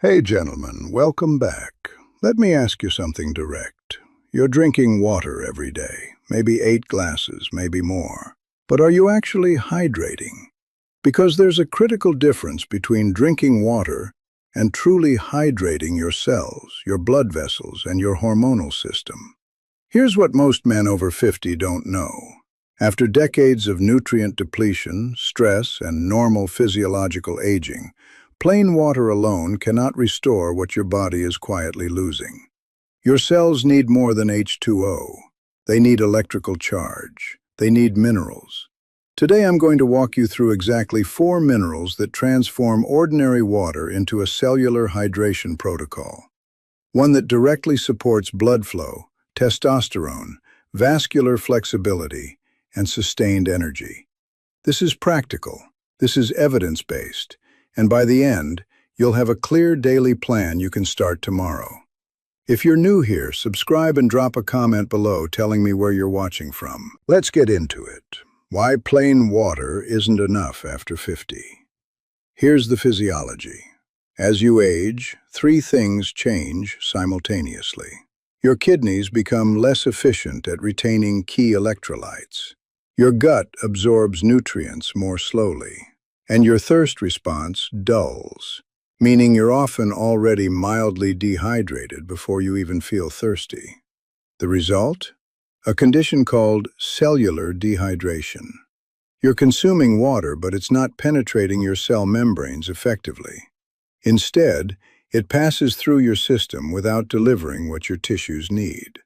Hey gentlemen, welcome back. Let me ask you something direct. You're drinking water every day, maybe 8 glasses, maybe more. But are you actually hydrating? Because there's a critical difference between drinking water and truly hydrating your cells, your blood vessels, and your hormonal system. Here's what most men over 50 don't know. After decades of nutrient depletion, stress, and normal physiological aging, plain water alone cannot restore what your body is quietly losing. Your cells need more than H2O. They need electrical charge. They need minerals. Today I'm going to walk you through exactly 4 minerals that transform ordinary water into a cellular hydration protocol. One that directly supports blood flow, testosterone, vascular flexibility, and sustained energy. This is practical. This is evidence-based. And by the end, you'll have a clear daily plan you can start tomorrow. If you're new here, subscribe and drop a comment below telling me where you're watching from. Let's get into it. Why plain water isn't enough after 50. Here's the physiology. As you age, 3 things change simultaneously. Your kidneys become less efficient at retaining key electrolytes. Your gut absorbs nutrients more slowly. And your thirst response dulls, meaning you're often already mildly dehydrated before you even feel thirsty. The result? A condition called cellular dehydration. You're consuming water, but it's not penetrating your cell membranes effectively. Instead, it passes through your system without delivering what your tissues need.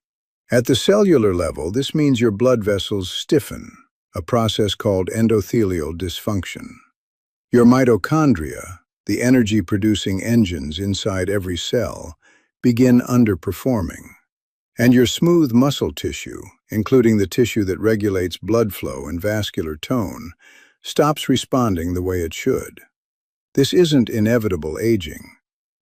At the cellular level, this means your blood vessels stiffen, a process called endothelial dysfunction. Your mitochondria, the energy-producing engines inside every cell, begin underperforming. And your smooth muscle tissue, including the tissue that regulates blood flow and vascular tone, stops responding the way it should. This isn't inevitable aging.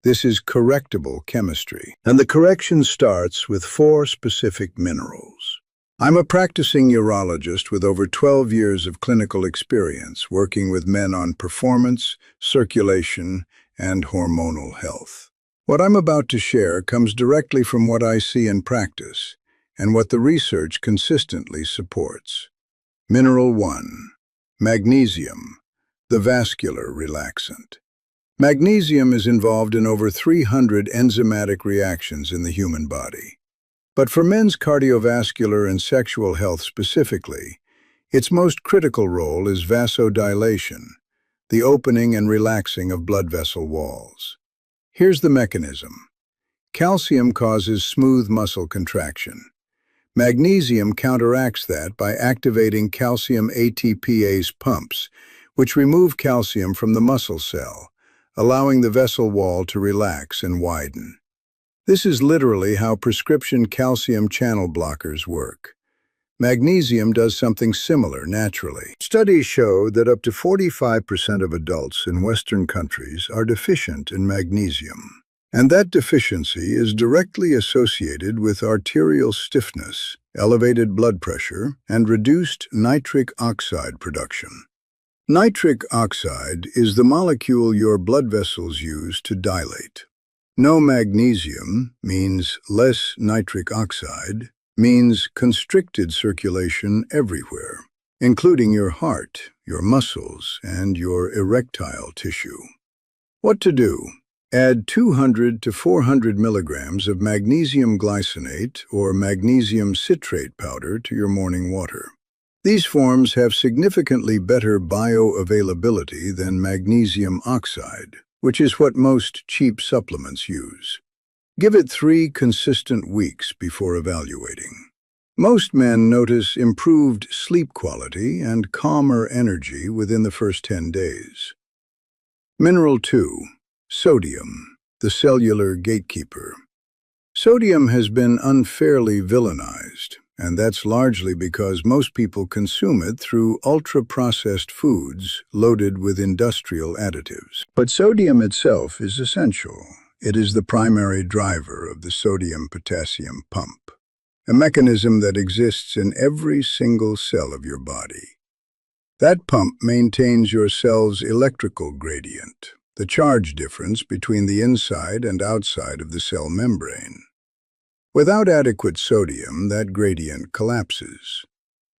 This is correctable chemistry. And the correction starts with 4 specific minerals. I'm a practicing urologist with over 12 years of clinical experience working with men on performance, circulation, and hormonal health. What I'm about to share comes directly from what I see in practice and what the research consistently supports. Mineral 1. Magnesium, the vascular relaxant. Magnesium is involved in over 300 enzymatic reactions in the human body. But for men's cardiovascular and sexual health specifically, its most critical role is vasodilation, the opening and relaxing of blood vessel walls. Here's the mechanism. Calcium causes smooth muscle contraction. Magnesium counteracts that by activating calcium ATPase pumps, which remove calcium from the muscle cell, allowing the vessel wall to relax and widen. This is literally how prescription calcium channel blockers work. Magnesium does something similar naturally. Studies show that up to 45% of adults in Western countries are deficient in magnesium. And that deficiency is directly associated with arterial stiffness, elevated blood pressure, and reduced nitric oxide production. Nitric oxide is the molecule your blood vessels use to dilate. No magnesium means less nitric oxide, means constricted circulation everywhere, including your heart, your muscles, and your erectile tissue. What to do? Add 200 to 400 milligrams of magnesium glycinate or magnesium citrate powder to your morning water. These forms have significantly better bioavailability than magnesium oxide, which is what most cheap supplements use. Give it 3 consistent weeks before evaluating. Most men notice improved sleep quality and calmer energy within the first 10 days. Mineral 2. Sodium, the cellular gatekeeper. Sodium has been unfairly villainized, and that's largely because most people consume it through ultra-processed foods loaded with industrial additives. But sodium itself is essential. It is the primary driver of the sodium-potassium pump, a mechanism that exists in every single cell of your body. That pump maintains your cell's electrical gradient, the charge difference between the inside and outside of the cell membrane. Without adequate sodium, that gradient collapses.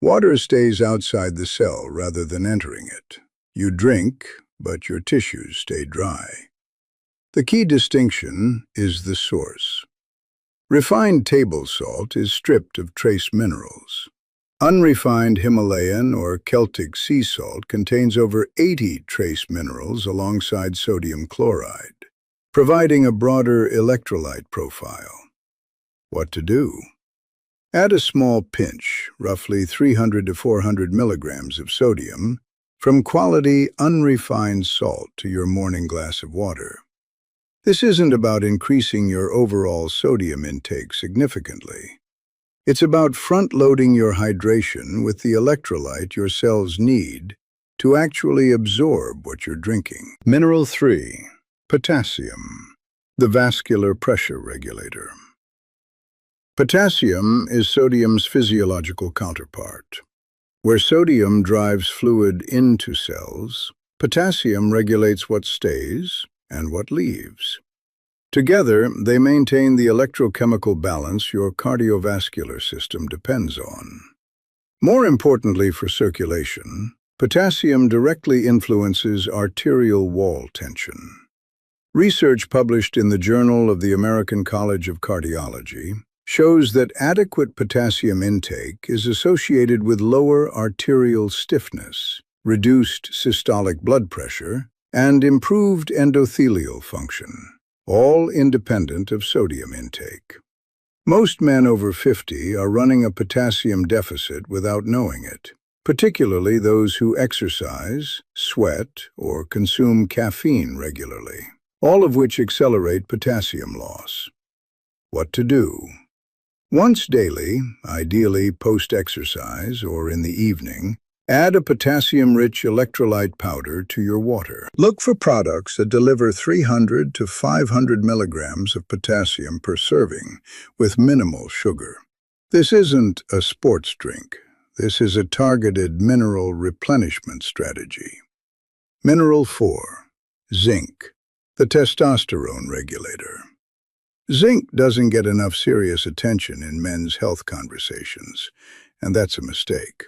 Water stays outside the cell rather than entering it. You drink, but your tissues stay dry. The key distinction is the source. Refined table salt is stripped of trace minerals. Unrefined Himalayan or Celtic sea salt contains over 80 trace minerals alongside sodium chloride, providing a broader electrolyte profile. What to do? Add a small pinch, roughly 300 to 400 milligrams of sodium, from quality unrefined salt to your morning glass of water. This isn't about increasing your overall sodium intake significantly. It's about front-loading your hydration with the electrolyte your cells need to actually absorb what you're drinking. Mineral 3, potassium, the vascular pressure regulator. Potassium is sodium's physiological counterpart. Where sodium drives fluid into cells, potassium regulates what stays and what leaves. Together, they maintain the electrochemical balance your cardiovascular system depends on. More importantly for circulation, potassium directly influences arterial wall tension. Research published in the Journal of the American College of Cardiology shows that adequate potassium intake is associated with lower arterial stiffness, reduced systolic blood pressure, and improved endothelial function, all independent of sodium intake. Most men over 50 are running a potassium deficit without knowing it, particularly those who exercise, sweat, or consume caffeine regularly, all of which accelerate potassium loss. What to do? Once daily, ideally post-exercise or in the evening, add a potassium-rich electrolyte powder to your water. Look for products that deliver 300 to 500 milligrams of potassium per serving with minimal sugar. This isn't a sports drink. This is a targeted mineral replenishment strategy. Mineral 4, zinc, the testosterone regulator. Zinc doesn't get enough serious attention in men's health conversations, and that's a mistake.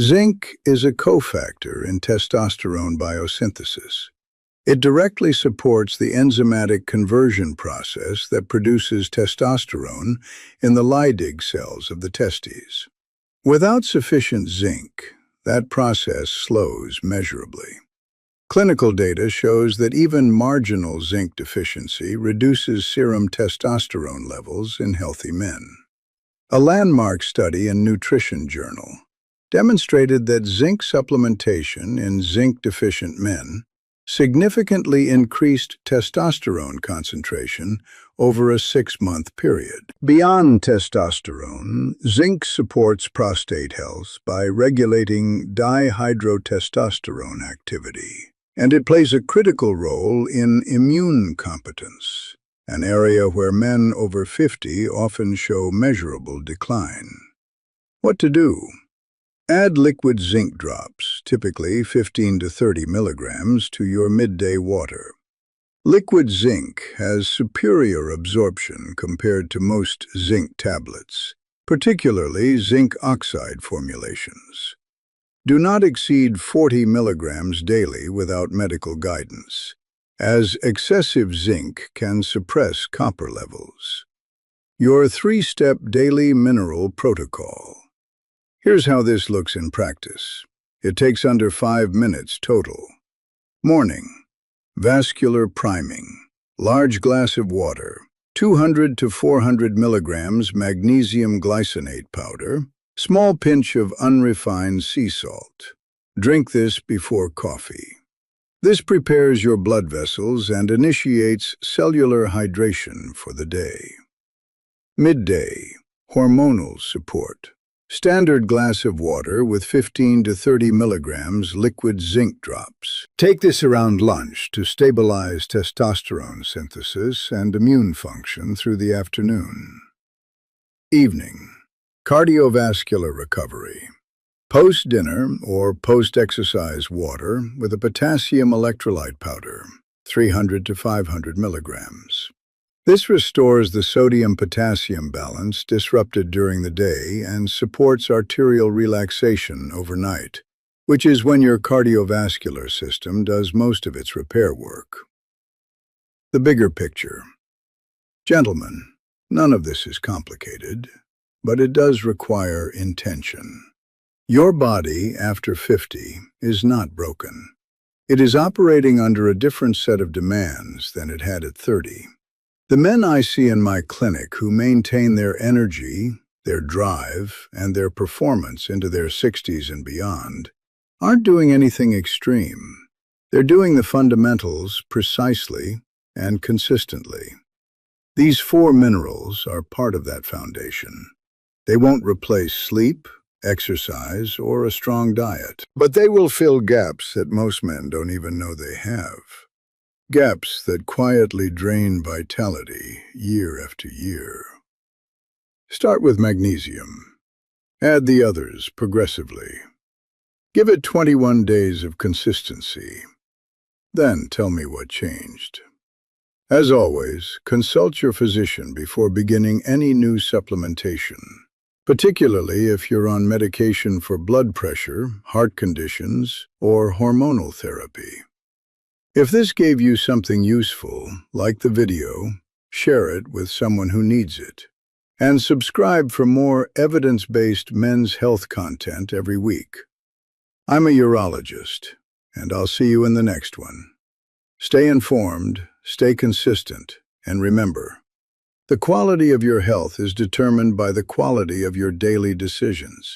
Zinc is a cofactor in testosterone biosynthesis. It directly supports the enzymatic conversion process that produces testosterone in the Leydig cells of the testes. Without sufficient zinc, that process slows measurably. Clinical data shows that even marginal zinc deficiency reduces serum testosterone levels in healthy men. A landmark study in Nutrition Journal demonstrated that zinc supplementation in zinc-deficient men significantly increased testosterone concentration over a 6-month period. Beyond testosterone, zinc supports prostate health by regulating dihydrotestosterone activity, and it plays a critical role in immune competence, an area where men over 50 often show measurable decline. What to do? Add liquid zinc drops, typically 15 to 30 milligrams, to your midday water. Liquid zinc has superior absorption compared to most zinc tablets, particularly zinc oxide formulations. Do not exceed 40 milligrams daily without medical guidance, as excessive zinc can suppress copper levels. Your 3-step daily mineral protocol. Here's how this looks in practice. It takes under 5 minutes total. Morning. Vascular priming. Large glass of water. 200 to 400 milligrams magnesium glycinate powder. Small pinch of unrefined sea salt. Drink this before coffee. This prepares your blood vessels and initiates cellular hydration for the day. Midday. Hormonal support. Standard glass of water with 15 to 30 milligrams liquid zinc drops. Take this around lunch to stabilize testosterone synthesis and immune function through the afternoon. Evening. Cardiovascular recovery. Post-dinner or post-exercise water with a potassium electrolyte powder. 300 to 500 milligrams. This restores the sodium-potassium balance disrupted during the day and supports arterial relaxation overnight, which is when your cardiovascular system does most of its repair work. The bigger picture. Gentlemen, none of this is complicated, but it does require intention. Your body, after 50, is not broken. It is operating under a different set of demands than it had at 30. The men I see in my clinic who maintain their energy, their drive, and their performance into their 60s and beyond aren't doing anything extreme. They're doing the fundamentals precisely and consistently. These 4 minerals are part of that foundation. They won't replace sleep, exercise, or a strong diet, but they will fill gaps that most men don't even know they have. Gaps that quietly drain vitality year after year. Start with magnesium. Add the others progressively. Give it 21 days of consistency. Then tell me what changed. As always, consult your physician before beginning any new supplementation, particularly if you're on medication for blood pressure, heart conditions, or hormonal therapy. If this gave you something useful, like the video, share it with someone who needs it. And subscribe for more evidence-based men's health content every week. I'm a urologist, and I'll see you in the next one. Stay informed, stay consistent, and remember, the quality of your health is determined by the quality of your daily decisions.